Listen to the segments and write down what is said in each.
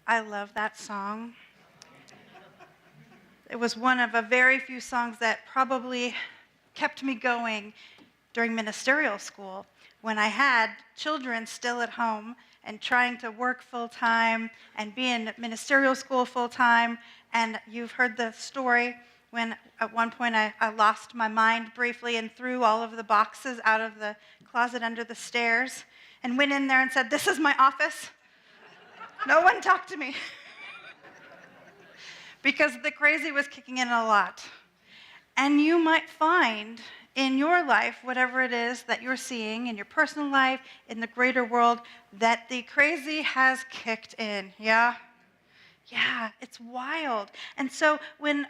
I love that song. It was one of a very few songs that probably kept me going during ministerial school when I had children still at home and trying to work full-time and be in ministerial school full-time. And you've heard the story when at one point I lost my mind briefly and threw all of the boxes out of the closet under the stairs and went in there and said, "This is my office. No one talk to me." Because the crazy was kicking in a lot. And you might find in your life, whatever it is that you're seeing in your personal life, in the greater world, that the crazy has kicked in. Yeah? Yeah, it's wild. And so when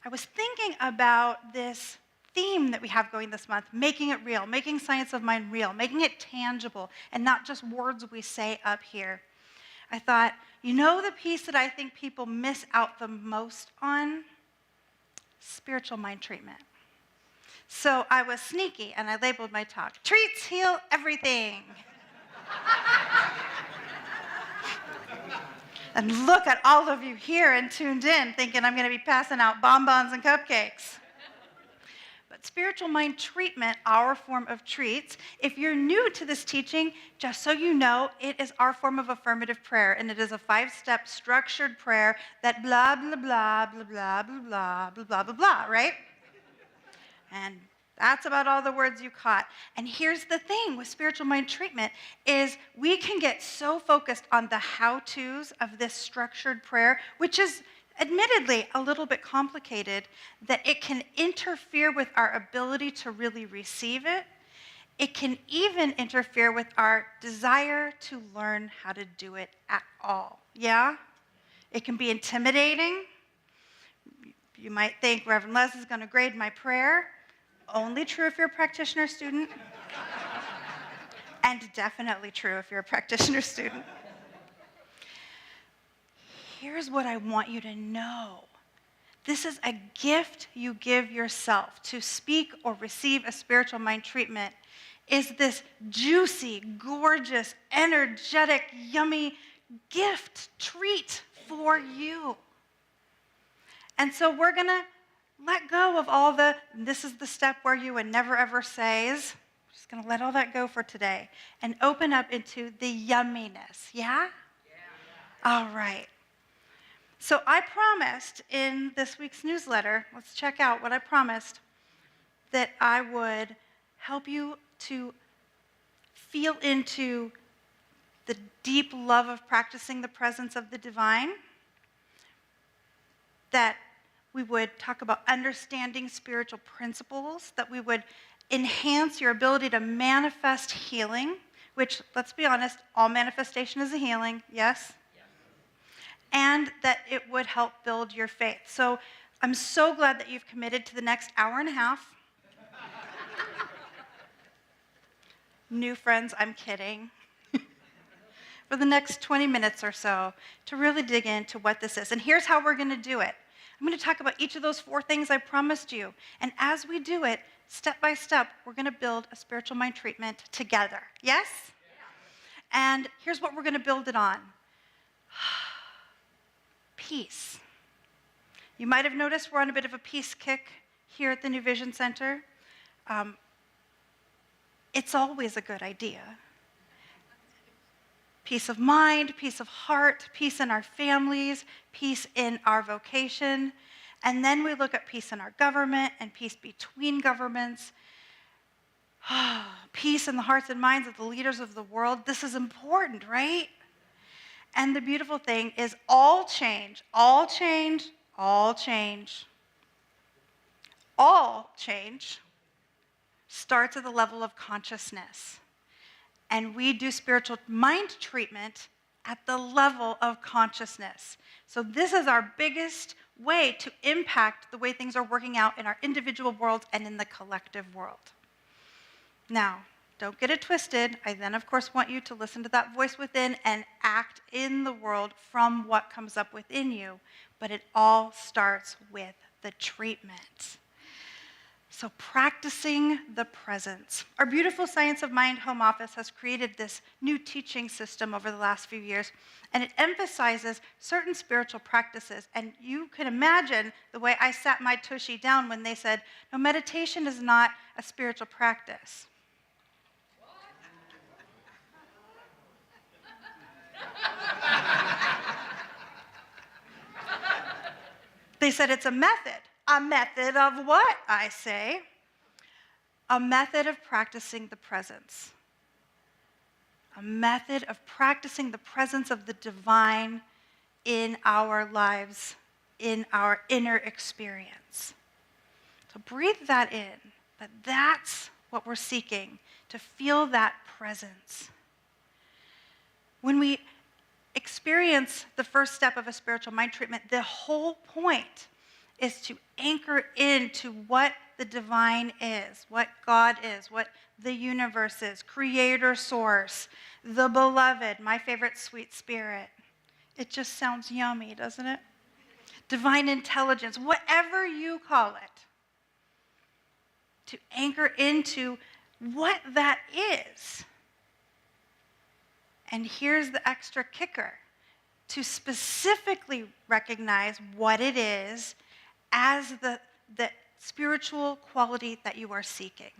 I was thinking about this theme that we have going this month, making it real, making science of mind real, making it tangible, and not just words we say up here, I thought, you know the piece that I think people miss out the most on? Spiritual mind treatment. So I was sneaky and I labeled my talk, "Treats Heal Everything." And look at all of you here and tuned in thinking I'm going to be passing out bonbons and cupcakes. But spiritual mind treatment, our form of treats, if you're new to this teaching, just so you know, it is our form of affirmative prayer, and it is a 5-step structured prayer that blah, blah, blah, blah, blah, blah, blah, blah, blah, blah, blah, right? And that's about all the words you caught. And here's the thing with spiritual mind treatment is we can get so focused on the how-tos of this structured prayer, which is admittedly a little bit complicated, that it can interfere with our ability to really receive it. It can even interfere with our desire to learn how to do it at all. Yeah? It can be intimidating. You might think Reverend Lezli is going to grade my prayer. Only true if you're a practitioner student. And definitely true if you're a practitioner student. Here's what I want you to know. This is a gift you give yourself. To speak or receive a spiritual mind treatment is this juicy, gorgeous, energetic, yummy gift, treat for you. And so we're going to let go of all the, "this is the step where you," and "never ever says." We're just going to let all that go for today and open up into the yumminess. Yeah? All right. So I promised in this week's newsletter, let's check out what I promised, that I would help you to feel into the deep love of practicing the presence of the divine, that we would talk about understanding spiritual principles, that we would enhance your ability to manifest healing, which, let's be honest, all manifestation is a healing, yes? And that it would help build your faith. So I'm so glad that you've committed to the next hour and a half. New friends, I'm kidding. For the next 20 minutes or so to really dig into what this is. And here's how we're going to do it. I'm going to talk about each of those 4 things I promised you. And as we do it, step by step, we're going to build a spiritual mind treatment together. Yes? Yeah. And here's what we're going to build it on. Peace. You might have noticed we're on a bit of a peace kick here at the New Vision Center. It's always a good idea. Peace of mind, peace of heart, peace in our families, peace in our vocation. And then we look at peace in our government and peace between governments. Peace in the hearts and minds of the leaders of the world. This is important, right? And the beautiful thing is all change starts at the level of consciousness. And we do spiritual mind treatment at the level of consciousness. So this is our biggest way to impact the way things are working out in our individual world and in the collective world. Now, don't get it twisted. I then, of course, want you to listen to that voice within and act in the world from what comes up within you. But it all starts with the treatment. So practicing the presence. Our beautiful Science of Mind home office has created this new teaching system over the last few years, and it emphasizes certain spiritual practices. And you can imagine the way I sat my tushy down when they said, no, meditation is not a spiritual practice. They said it's a method. A method of what, I say? A method of practicing the presence. A method of practicing the presence of the divine in our lives, in our inner experience. So breathe that in, that that's what we're seeking, to feel that presence. When we experience the first step of a spiritual mind treatment, the whole point is to anchor into what the divine is, what God is, what the universe is, creator source, the beloved, my favorite, sweet spirit. It just sounds yummy, doesn't it? Divine intelligence, whatever you call it. To anchor into what that is. And here's the extra kicker. To specifically recognize what it is as the spiritual quality that you are seeking.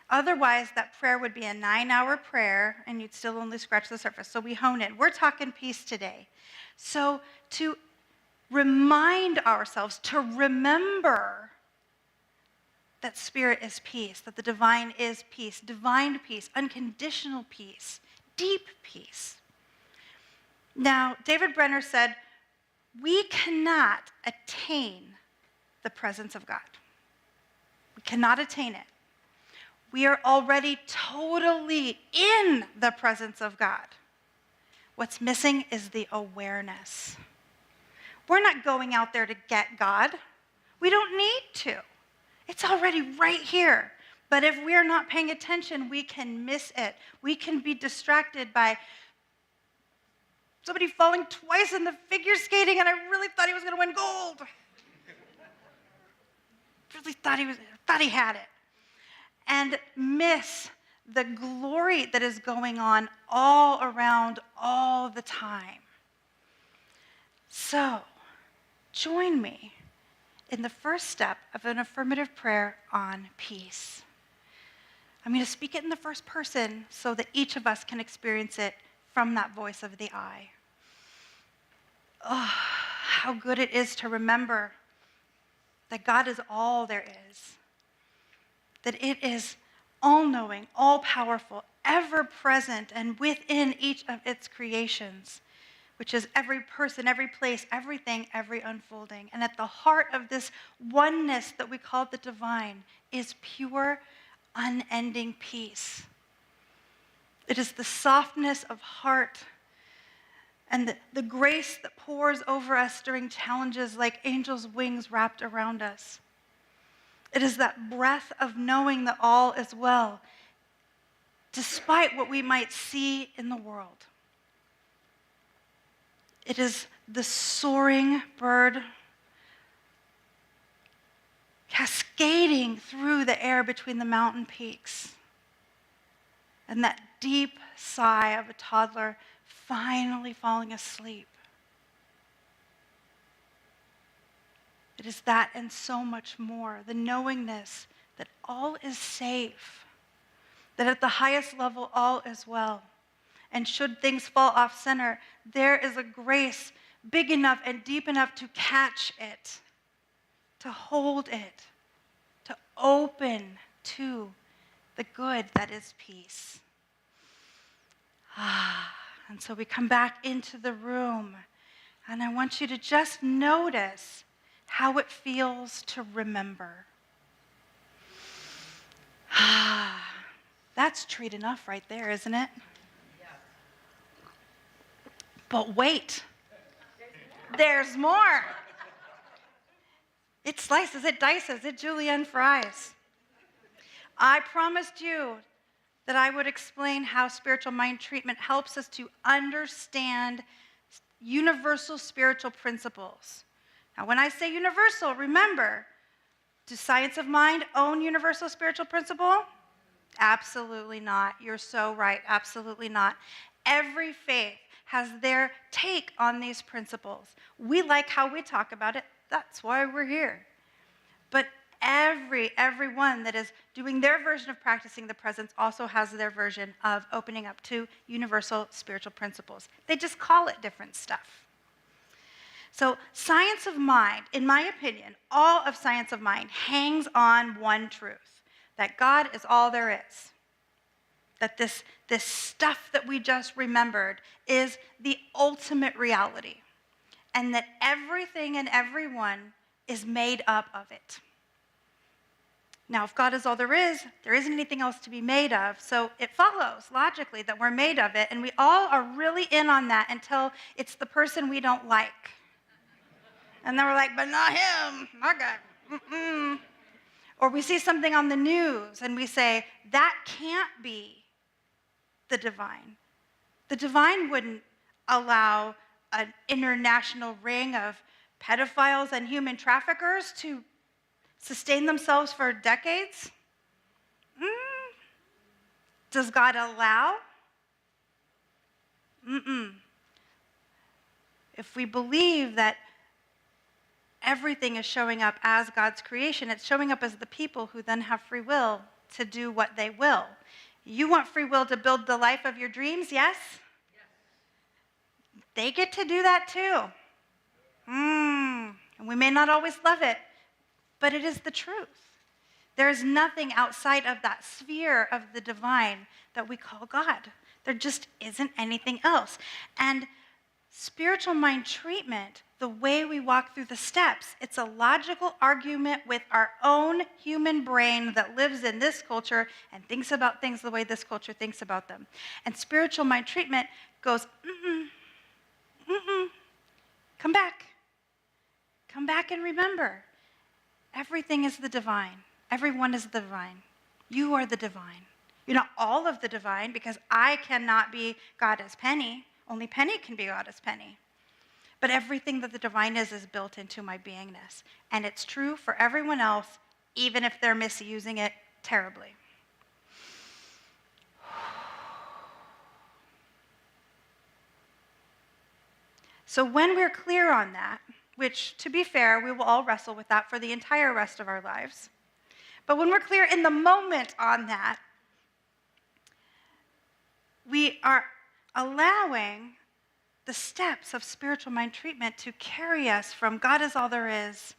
Otherwise, that prayer would be a 9-hour prayer, and you'd still only scratch the surface. So we hone in. We're talking peace today. So to remind ourselves, to remember that spirit is peace, that the divine is peace, divine peace, unconditional peace, deep peace. Now, David Brenner said, we cannot attain the presence of God. We cannot attain it. We are already totally in the presence of God. What's missing is the awareness. We're not going out there to get God. We don't need to. It's already right here. But if we're not paying attention, we can miss it. We can be distracted by somebody falling twice in the figure skating, and I really thought he was going to win gold. Really thought he had it. And miss the glory that is going on all around all the time. So, join me in the first step of an affirmative prayer on peace. I'm going to speak it in the first person so that each of us can experience it from that voice of the I. Oh, how good it is to remember that God is all there is. That it is all-knowing, all-powerful, ever-present, and within each of its creations, which is every person, every place, everything, every unfolding. And at the heart of this oneness that we call the divine is pure, unending peace. It is the softness of heart and the grace that pours over us during challenges like angels' wings wrapped around us. It is that breath of knowing that all is well, despite what we might see in the world. It is the soaring bird cascading through the air between the mountain peaks. And that deep sigh of a toddler finally falling asleep. It is that and so much more. The knowingness that all is safe. That at the highest level, all is well. And should things fall off center, there is a grace big enough and deep enough to catch it, to hold it, to open to the good that is peace. And so we come back into the room, and I want you to just notice how it feels to remember. That's treat enough right there, isn't it? But wait, there's more. It slices, it dices, it julienne fries. I promised you that I would explain how spiritual mind treatment helps us to understand universal spiritual principles. Now, when I say universal, remember, Does science of mind own universal spiritual principle? Absolutely not. You're so right. Absolutely not. Every faith has their take on these principles. We like how we talk about it. That's why we're here. But everyone that is doing their version of practicing the presence also has their version of opening up to universal spiritual principles. They just call it different stuff. So science of mind, in my opinion, all of science of mind hangs on one truth, that God is all there is. That this stuff that we just remembered is the ultimate reality. And that everything and everyone is made up of it. Now, if God is all there isn't anything else to be made of. So it follows logically that we're made of it. And we all are really in on that until it's the person we don't like. And then we're like, but not him, my guy. Mm-mm. Or we see something on the news and we say, that can't be the divine. The divine wouldn't allow an international ring of pedophiles and human traffickers to sustain themselves for decades. Does God allow? If we believe that everything is showing up as God's creation, it's showing up as the people who then have free will to do what they will. You want free will to build the life of your dreams, yes? They get to do that too. And we may not always love it, but it is the truth. There is nothing outside of that sphere of the divine that we call God. There just isn't anything else. And spiritual mind treatment, the way we walk through the steps, it's a logical argument with our own human brain that lives in this culture and thinks about things the way this culture thinks about them. And spiritual mind treatment goes, come back. Come back and remember. Everything is the divine. Everyone is the divine. You are the divine. You're not all of the divine, because I cannot be God as Penny. Only Penny can be God as Penny. But everything that the divine is built into my beingness. And it's true for everyone else, even if they're misusing it terribly. So when we're clear on that, which, to be fair, we will all wrestle with that for the entire rest of our lives. But when we're clear in the moment on that, we are allowing the steps of spiritual mind treatment to carry us from God is all there is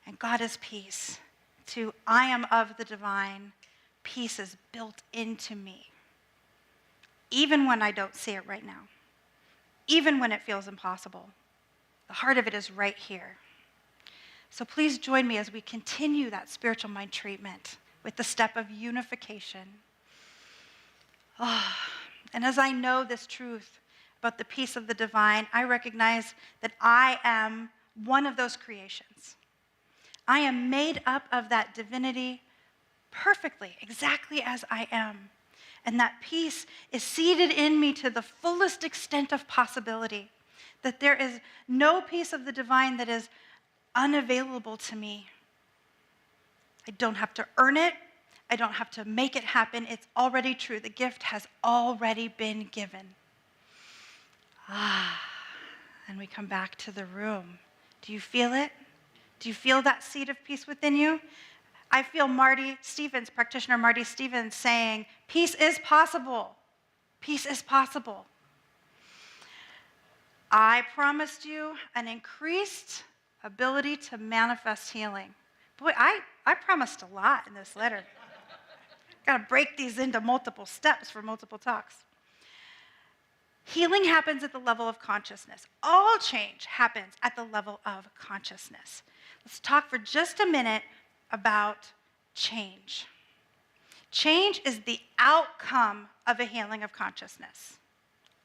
and God is peace to I am of the divine. Peace is built into me, even when I don't see it right now, even when it feels impossible. The heart of it is right here. So please join me as we continue that spiritual mind treatment with the step of unification. And as I know this truth about the peace of the divine, I recognize that I am one of those creations. I am made up of that divinity perfectly, exactly as I am. And that peace is seated in me to the fullest extent of possibility. That there is no piece of the divine that is unavailable to me. I don't have to earn it. I don't have to make it happen. It's already true. The gift has already been given. And we come back to the room. Do you feel it? Do you feel that seed of peace within you? I feel practitioner Marty Stevens saying, peace is possible. Peace is possible. I promised you an increased ability to manifest healing. Boy, I promised a lot in this letter. Got to break these into multiple steps for multiple talks. Healing happens at the level of consciousness. All change happens at the level of consciousness. Let's talk for just a minute about change. Change is the outcome of a healing of consciousness.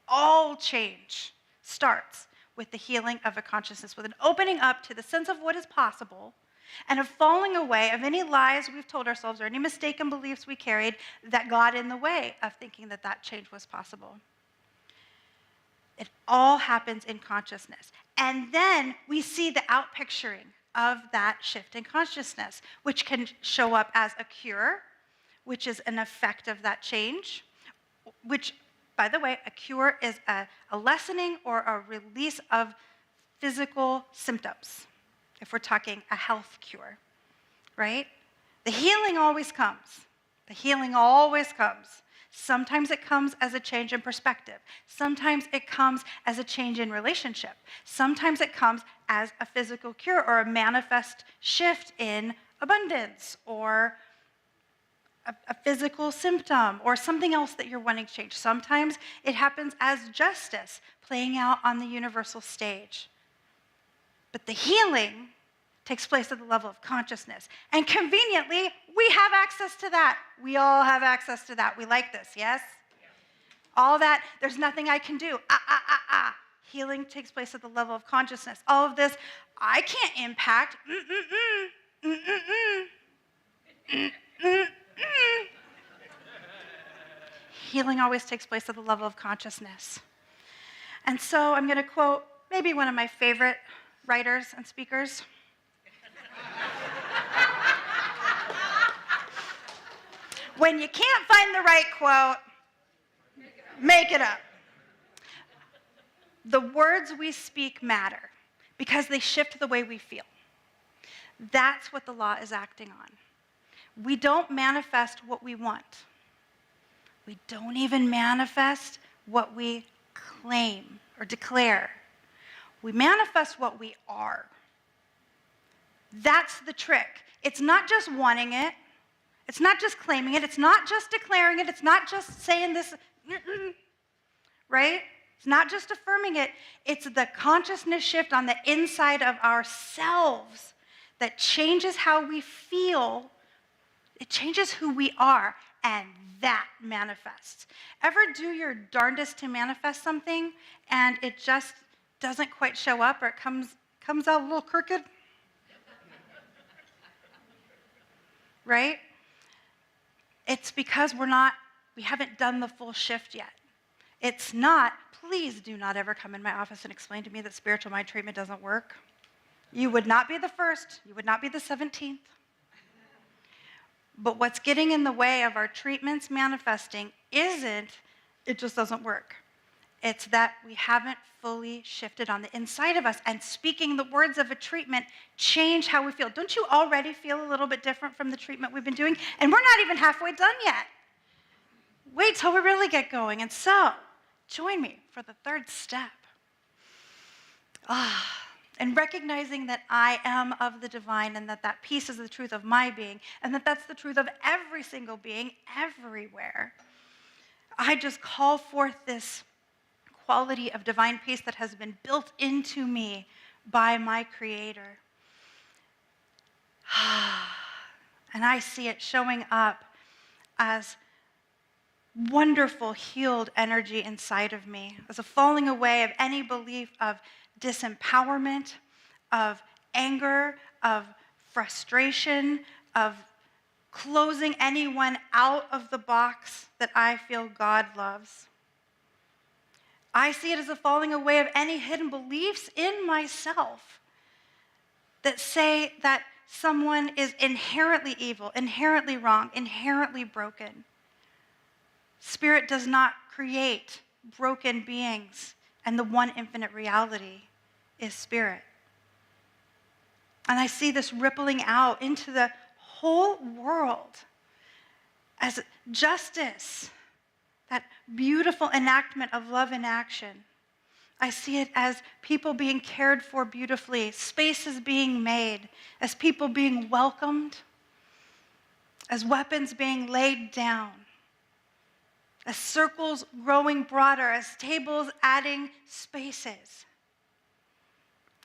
All change starts with the healing of a consciousness, with an opening up to the sense of what is possible and a falling away of any lies we've told ourselves or any mistaken beliefs we carried that got in the way of thinking that that change was possible. It all happens in consciousness. And then we see the outpicturing of that shift in consciousness, which can show up as a cure, which is an effect of that change, which, by the way, a cure is a lessening or a release of physical symptoms, if we're talking a health cure, right? The healing always comes. The healing always comes. Sometimes it comes as a change in perspective. Sometimes it comes as a change in relationship. Sometimes it comes as a physical cure or a manifest shift in abundance or a physical symptom or something else that you're wanting to change. Sometimes it happens as justice playing out on the universal stage. But the healing takes place at the level of consciousness. And conveniently, we have access to that. We all have access to that. We like this, yes? All that, there's nothing I can do. Healing takes place at the level of consciousness. All of this, I can't impact. Healing always takes place at the level of consciousness. And so I'm going to quote maybe one of my favorite writers and speakers. When you can't find the right quote, make it up. The words we speak matter because they shift the way we feel. That's what the law is acting on. We don't manifest what we want. We don't even manifest what we claim or declare. We manifest what we are. That's the trick. It's not just wanting it. It's not just claiming it. It's not just declaring it. It's not just saying this, right? It's not just affirming it. It's the consciousness shift on the inside of ourselves that changes how we feel. It changes who we are, and that manifests. Ever do your darndest to manifest something, and it just doesn't quite show up, or it comes out a little crooked? Right? It's because we haven't done the full shift yet. It's not, please do not ever come in my office and explain to me that spiritual mind treatment doesn't work. You would not be the first. You would not be the 17th. But what's getting in the way of our treatments manifesting isn't, it just doesn't work. It's that we haven't fully shifted on the inside of us, and speaking the words of a treatment change how we feel. Don't you already feel a little bit different from the treatment we've been doing? And we're not even halfway done yet. Wait till we really get going. And so, join me for the third step. And recognizing that I am of the divine, and that peace is the truth of my being, and that that's the truth of every single being everywhere. I just call forth this quality of divine peace that has been built into me by my Creator. And I see it showing up as wonderful, healed energy inside of me, as a falling away of any belief of disempowerment, of anger, of frustration, of closing anyone out of the box that I feel God loves. I see it as a falling away of any hidden beliefs in myself that say that someone is inherently evil, inherently wrong, inherently broken. Spirit does not create broken beings, and the one infinite reality is spirit. And I see this rippling out into the whole world as justice, that beautiful enactment of love in action. I see it as people being cared for beautifully, spaces being made, as people being welcomed, as weapons being laid down, as circles growing broader, as tables adding spaces.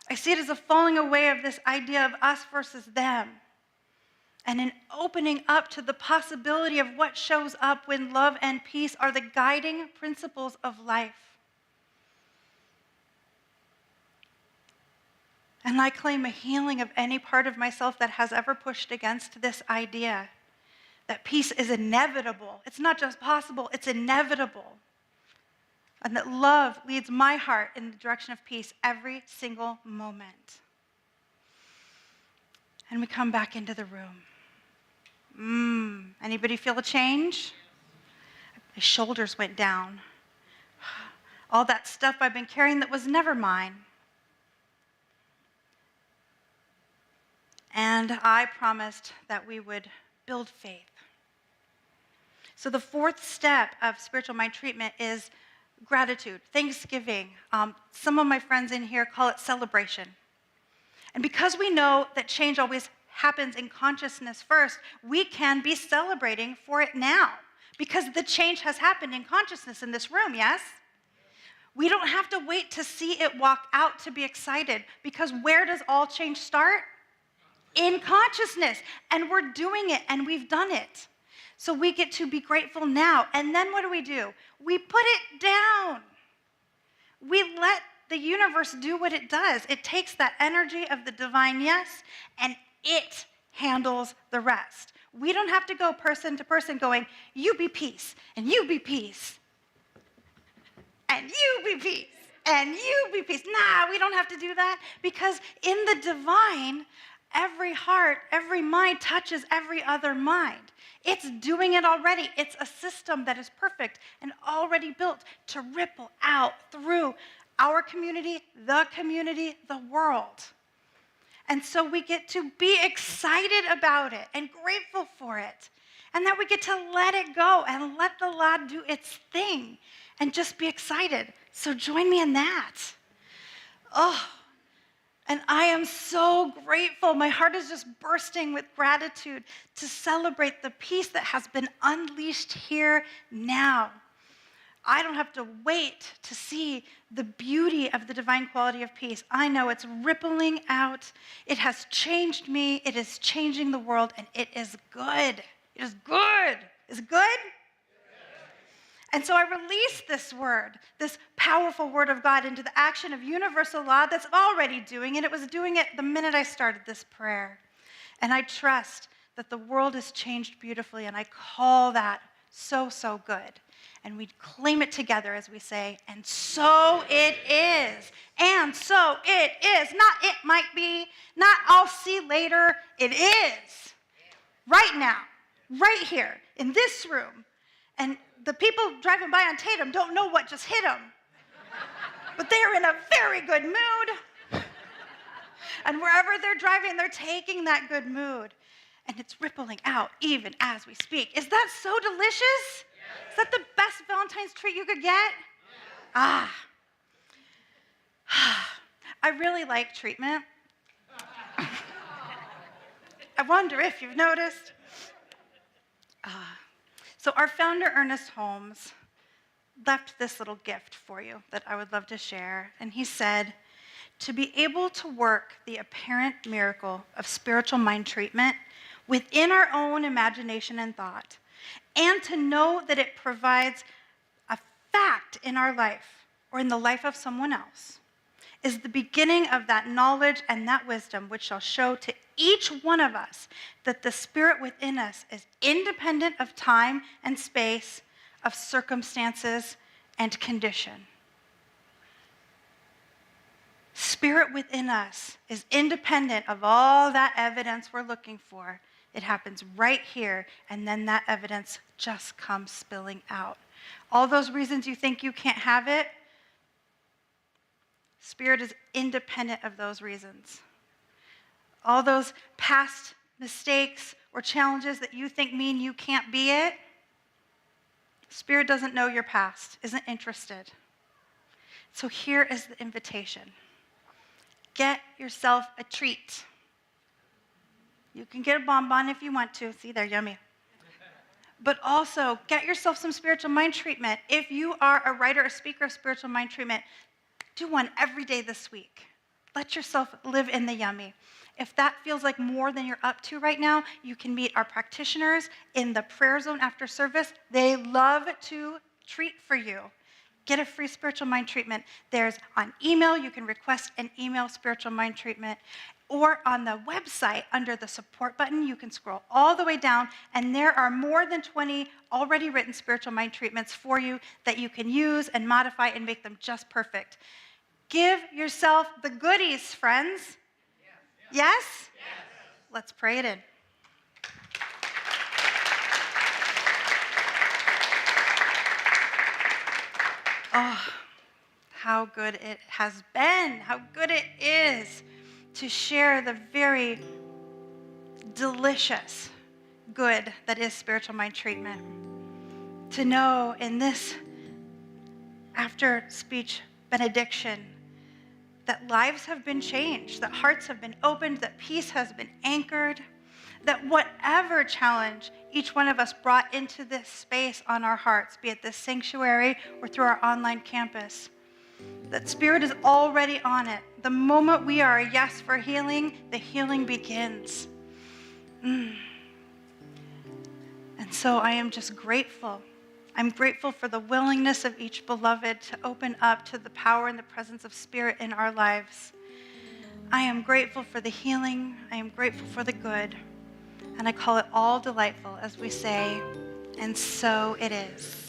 I see it as a falling away of this idea of us versus them, and an opening up to the possibility of what shows up when love and peace are the guiding principles of life. And I claim a healing of any part of myself that has ever pushed against this idea that peace is inevitable. It's not just possible, it's inevitable. And that love leads my heart in the direction of peace every single moment. And we come back into the room. Anybody feel a change? My shoulders went down. All that stuff I've been carrying that was never mine. And I promised that we would build faith. So the fourth step of spiritual mind treatment is gratitude, thanksgiving. Some of my friends in here call it celebration. And because we know that change always happens in consciousness first, we can be celebrating for it now because the change has happened in consciousness in this room, yes? We don't have to wait to see it walk out to be excited, because where does all change start? In consciousness. And we're doing it, and we've done it. So we get to be grateful now. And then what do? We put it down. We let the universe do what it does. It takes that energy of the divine yes, and it handles the rest. We don't have to go person to person going, you be peace, and you be peace, and you be peace, and you be peace. Nah, we don't have to do that, because in the divine, every heart, every mind touches every other mind. It's doing it already. It's a system that is perfect and already built to ripple out through our community, the world. And so we get to be excited about it and grateful for it. And that we get to let it go and let the law do its thing and just be excited. So join me in that. Oh, and I am so grateful. My heart is just bursting with gratitude to celebrate the peace that has been unleashed here now. I don't have to wait to see the beauty of the divine quality of peace. I know it's rippling out. It has changed me. It is changing the world, and it is good. It is good. Is it good? And so I release this word, this powerful word of God, into the action of universal law that's already doing it. It was doing it the minute I started this prayer. And I trust that the world is changed beautifully, and I call that so, so good. And we claim it together as we say, and so it is. And so it is. Not it might be, not I'll see later. It is. Right now, right here, in this room. And the people driving by on Tatum don't know what just hit them. But they're in a very good mood. And wherever they're driving, they're taking that good mood. And it's rippling out even as we speak. Is that so delicious? Yes. Is that the best Valentine's treat you could get? Yes. I really like treatment. I wonder if you've noticed. So our founder, Ernest Holmes, left this little gift for you that I would love to share. And he said, to be able to work the apparent miracle of spiritual mind treatment within our own imagination and thought, and to know that it provides a fact in our life or in the life of someone else, is the beginning of that knowledge and that wisdom which shall show to each one of us that the spirit within us is independent of time and space, of circumstances and condition. Spirit within us is independent of all that evidence we're looking for. It happens right here, and then that evidence just comes spilling out. All those reasons you think you can't have it, Spirit is independent of those reasons. All those past mistakes or challenges that you think mean you can't be it, Spirit doesn't know your past, isn't interested. So here is the invitation. Get yourself a treat. You can get a bonbon if you want to. See, they're yummy. But also, get yourself some spiritual mind treatment. If you are a writer or speaker of spiritual mind treatment, do one every day this week. Let yourself live in the yummy. If that feels like more than you're up to right now, you can meet our practitioners in the prayer zone after service. They love to treat for you. Get a free spiritual mind treatment. There's on email, you can request an email spiritual mind treatment. Or on the website, under the support button, you can scroll all the way down, and there are more than 20 already written spiritual mind treatments for you that you can use and modify and make them just perfect. Give yourself the goodies, friends. Yes? Yes? let's pray it in. Oh, how good it has been, how good it is to share the very delicious good that is spiritual mind treatment. To know in this after speech benediction that lives have been changed, that hearts have been opened, that peace has been anchored, that whatever challenge each one of us brought into this space on our hearts, be it this sanctuary or through our online campus, that Spirit is already on it. The moment we are a yes for healing, the healing begins. And so I am just grateful. I'm grateful for the willingness of each beloved to open up to the power and the presence of Spirit in our lives. I am grateful for the healing. I am grateful for the good. And I call it all delightful as we say, and so it is.